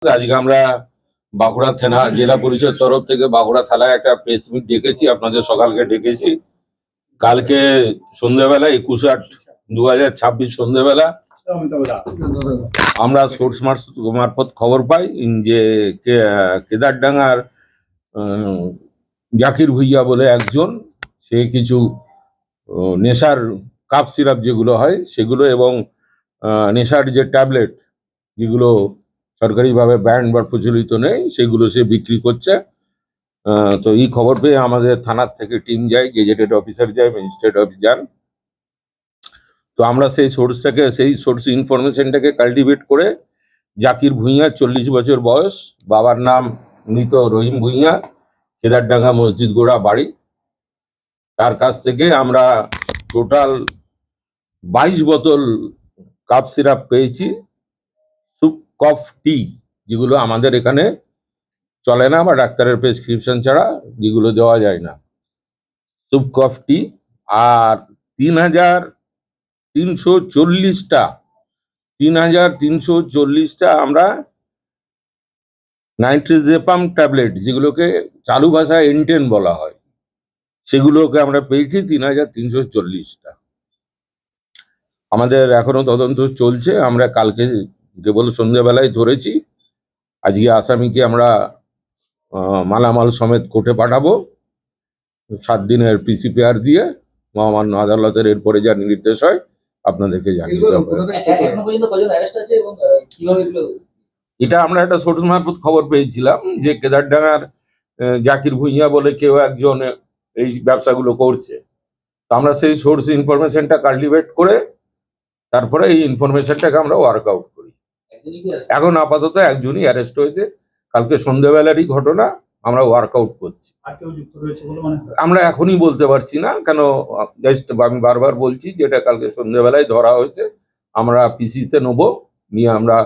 আজকে আমরা বাঁকুড়া থানা জেলা পরিষদ তরফ থেকে বাঁকুড়া থানায় একটা প্রেস মিট ডেকেছি, আপনাদের সকালকে ডেকেছি। কালকে সন্ধ্যেবেলা 21/8/2026 সন্ধ্যেবেলা আমরা সোর্স মারফত খবর পাই যে কেদারডাঙ্গার জাকির ভুইয়া বলে একজন, সে কিছু নেশার কাপ সিরাপ যেগুলো হয় সেগুলো এবং নেশার যে ট্যাবলেট যেগুলো সরকারিভাবে ব্যান্ড বা প্রচলিত নেই সেগুলো সে বিক্রি করছে। তো এই খবর পেয়ে আমাদের থানার থেকে টিম যায়, গেজেটেড অফিসার যায়, ম্যাজিস্ট্রেট অফিস যান। তো আমরা সেই সোর্স ইনফরমেশনটাকে কাল্টিভেট করে জাকির ভুঁইয়া 40 বছর বয়স, বাবার নাম মৃত রহিম ভুঁইয়া, কেদারডাঙ্গা মসজিদ গোড়া বাড়ি, তার কাছ থেকে আমরা টোটাল 22 বোতল কাপ সিরাপ পেয়েছি, সুপ কফ টি, যেগুলো আমাদের এখানে চলে না বা ডাক্তারের প্রেসক্রিপশন ছাড়া যেগুলো দেওয়া যায় না, সুপ কফ টি। আর 3,340টা আমরা নাইট্রিজেপাম ট্যাবলেট, যেগুলোকে চালু ভাষায় এনটেন বলা হয়, সেগুলোকে আমরা পেয়েছি 3,340টা। আমাদের এখনো তদন্ত চলছে। আমরা কালকে কেবল সন্ধ্যেবেলায় ধরেছি। আজকে আসামিকে আমরা মালামাল সমেত কোর্টে পাঠাবো 7 দিনের পিসিপিআর দিয়ে। মহামান্য আদালতের এরপরে যা নির্দেশ হয় আপনাদেরকে জানিয়ে দেওয়া হবে। এটা আমরা একটা সোর্স মারফত খবর পেয়েছিলাম যে কেদারডাঙ্গার জাকির ভুঁইয়া বলে কেউ একজন এই ব্যবসাগুলো করছে। তো আমরা সেই সোর্স ইনফরমেশনটা কাল্টিভেট করে তারপরে এই ইনফরমেশনটাকে আমরা ওয়ার্কআউট করি। এখন আপাতত একজনই অ্যারেস্ট হয়েছে, কালকে সন্ধ্যেবেলারই ঘটনা। আমরা ওয়ার্কআউট করছি। আমরা এখনই বলতে পারছি না, কেন জাস্ট আমি বারবার বলছি যে এটা কালকে সন্ধ্যেবেলায় ধরা হয়েছে। আমরা পিসিতে নেবো, নিয়ে আমরা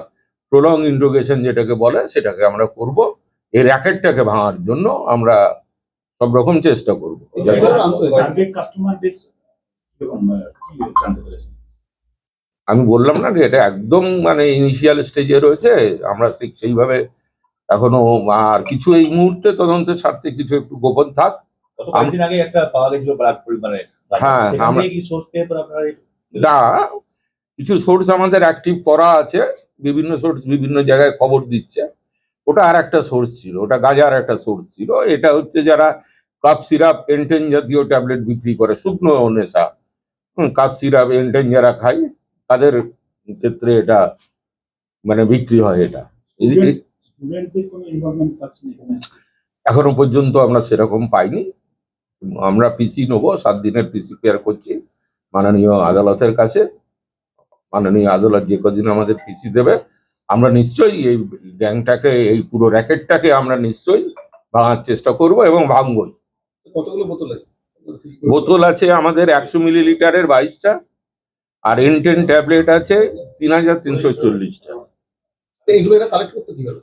প্রলং ইন্ট্রোগেশন যেটাকে বলে সেটাকে আমরা করব। এই র্যাকেটটাকে ভাঙার জন্য আমরা সব রকম চেষ্টা করব। আমি বললাম না যে এটা একদম ইনিশিয়াল স্টেজে রয়েছে। আমরা সেইভাবে এখনো আর কিছু এই মুহূর্তে তদন্তের স্বার্থে কিছু একটু গোপন থাক। হ্যাঁ, না, কিছু সোর্স আমাদের অ্যাক্টিভ করা আছে, বিভিন্ন সোর্স বিভিন্ন জায়গায় খবর দিচ্ছে। ওটা আর একটা সোর্স ছিল, ওটা গাজার একটা সোর্স ছিল। এটা হচ্ছে যারা কাপ সিরাপ এনটেন জাতীয় ট্যাবলেট বিক্রি করে, শুকনো নেশা, কাপ সিরাপ এনটেন যারা খায় তাদের ক্ষেত্রে এটা বিক্রি হয়। এটা এখনো পর্যন্ত আমরা সেরকম পাইনি। আমরা পিসি নেবো, 7 দিনের পিসিপিআর করছি মাননীয় আদালতের কাছে। মাননীয় আদালত যে কদিন আমাদের পিসি দেবে, আমরা নিশ্চয়ই এই গ্যাংটাকে, এই পুরো র্যাকেটটাকে আমরা নিশ্চয়ই ভাঙার চেষ্টা করব এবং ভাঙবই। কতগুলো বোতল আছে? বোতল আছে আমাদের 100 মিলিলিটারের 22টা, আর এনটেন ট্যাবলেট আছে 3,340টা। এগুলো এটা কালেক্ট করতে কি হলো?